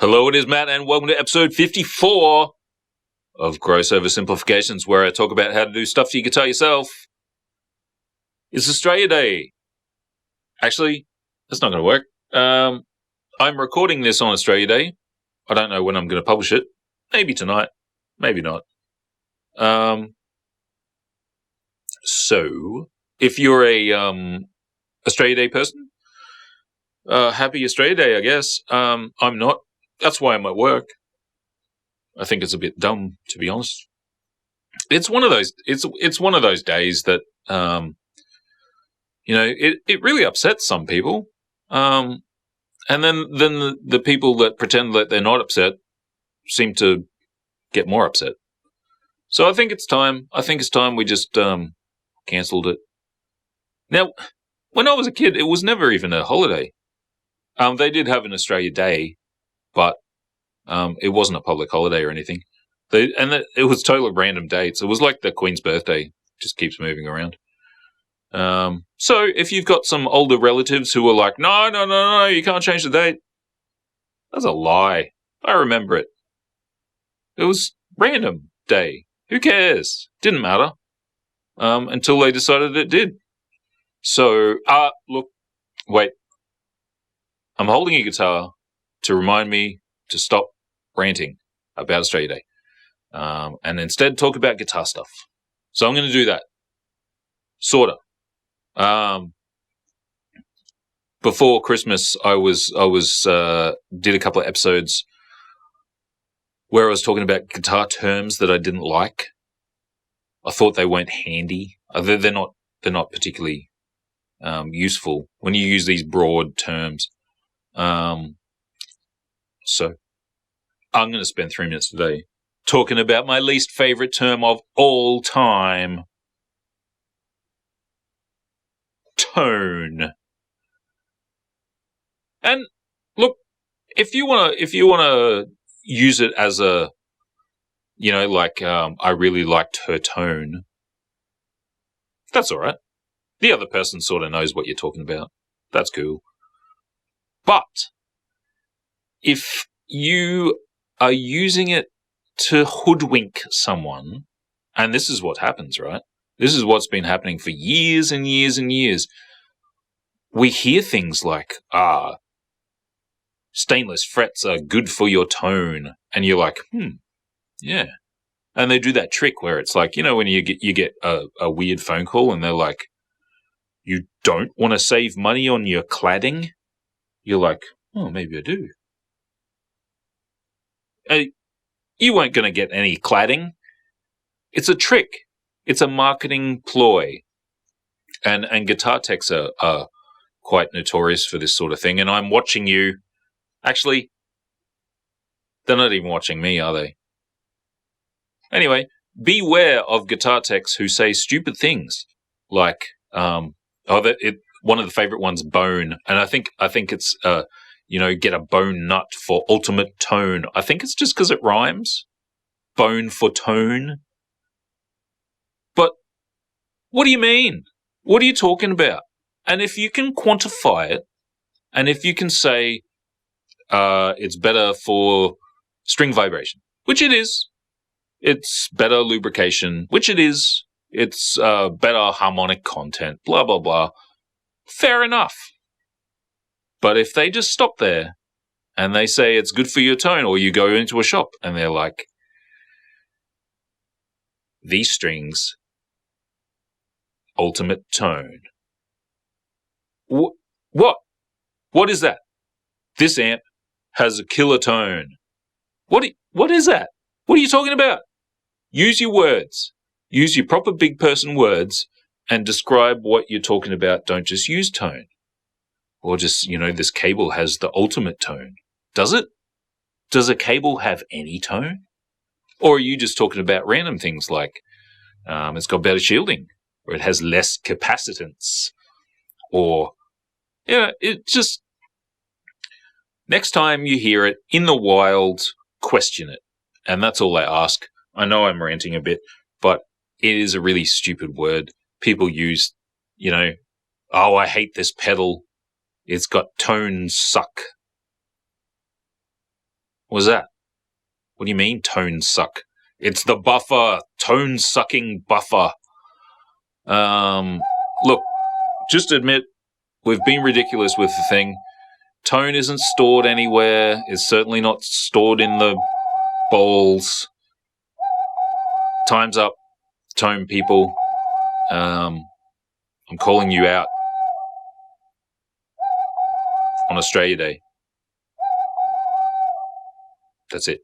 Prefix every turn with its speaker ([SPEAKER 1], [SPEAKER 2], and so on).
[SPEAKER 1] Hello, it is Matt, and welcome to episode 54 of Gross Oversimplifications, where I talk about how to do stuff you can tell yourself. It's Australia Day. Actually, that's not going to work. I'm recording this on Australia Day. I don't know when I'm going to publish it. Maybe tonight. Maybe not. So, if you're a Australia Day person, happy Australia Day, I guess. I'm not. That's why I'm at work. I think it's a bit dumb, to be honest. It's one of those. It's one of those days that it really upsets some people, and then the people that pretend that they're not upset seem to get more upset. So I think it's time. We just cancelled it. Now, when I was a kid, it was never even a holiday. They did have an Australia Day, but it wasn't a public holiday or anything. It was totally random dates. It was like the Queen's birthday, just keeps moving around. So if you've got some older relatives who are like, no, you can't change the date. That's a lie. I remember it. It was random day. Who cares? Didn't matter. Until they decided it did. So, look, wait. I'm holding a guitar to remind me to stop ranting about Australia Day. And instead talk about guitar stuff. So I'm going to do that. Sorta. Before Christmas, I did a couple of episodes where I was talking about guitar terms that I didn't like. I thought they weren't handy. They're not particularly useful when you use these broad terms. So I'm going to spend 3 minutes today talking about my least favorite term of all time. Tone. And look, if you wanna use it as a, I really liked her tone, that's all right. The other person sort of knows what you're talking about. That's cool. But if you are using it to hoodwink someone, and this is what happens, right? This is what's been happening for years and years and years. We hear things like, stainless frets are good for your tone. And you're like, yeah. And they do that trick where it's like, when you get a weird phone call and they're like, you don't want to save money on your cladding? You're like, oh, maybe I do. You weren't going to get any cladding. It's a trick. It's a marketing ploy. And guitar techs are quite notorious for this sort of thing. And I'm watching you. Actually, they're not even watching me, are they? Anyway, beware of guitar techs who say stupid things like, one of the favorite ones, bone. And I think it's, get a bone nut for ultimate tone. I think it's just because it rhymes. Bone for tone. But what do you mean? What are you talking about? And if you can quantify it, and if you can say it's better for string vibration, which it is, it's better lubrication, which it is, it's better harmonic content, blah, blah, blah, fair enough. But if they just stop there and they say it's good for your tone, or you go into a shop and they're like, these strings, ultimate tone. What? What is that? This amp has a killer tone. What is that? What are you talking about? Use your words. Use your proper big person words and describe what you're talking about. Don't just use tone. Or just, this cable has the ultimate tone. Does it? Does a cable have any tone? Or are you just talking about random things like it's got better shielding, or it has less capacitance, or it just, next time you hear it in the wild, question it. And that's all I ask. I know I'm ranting a bit, but it is a really stupid word. People use, I hate this pedal. It's got tone suck. What was that? What do you mean, tone suck? It's the buffer, tone-sucking buffer. Look, just admit we've been ridiculous with the thing. Tone isn't stored anywhere. It's certainly not stored in the bowls. Time's up, tone people. I'm calling you out on Australia Day. That's it.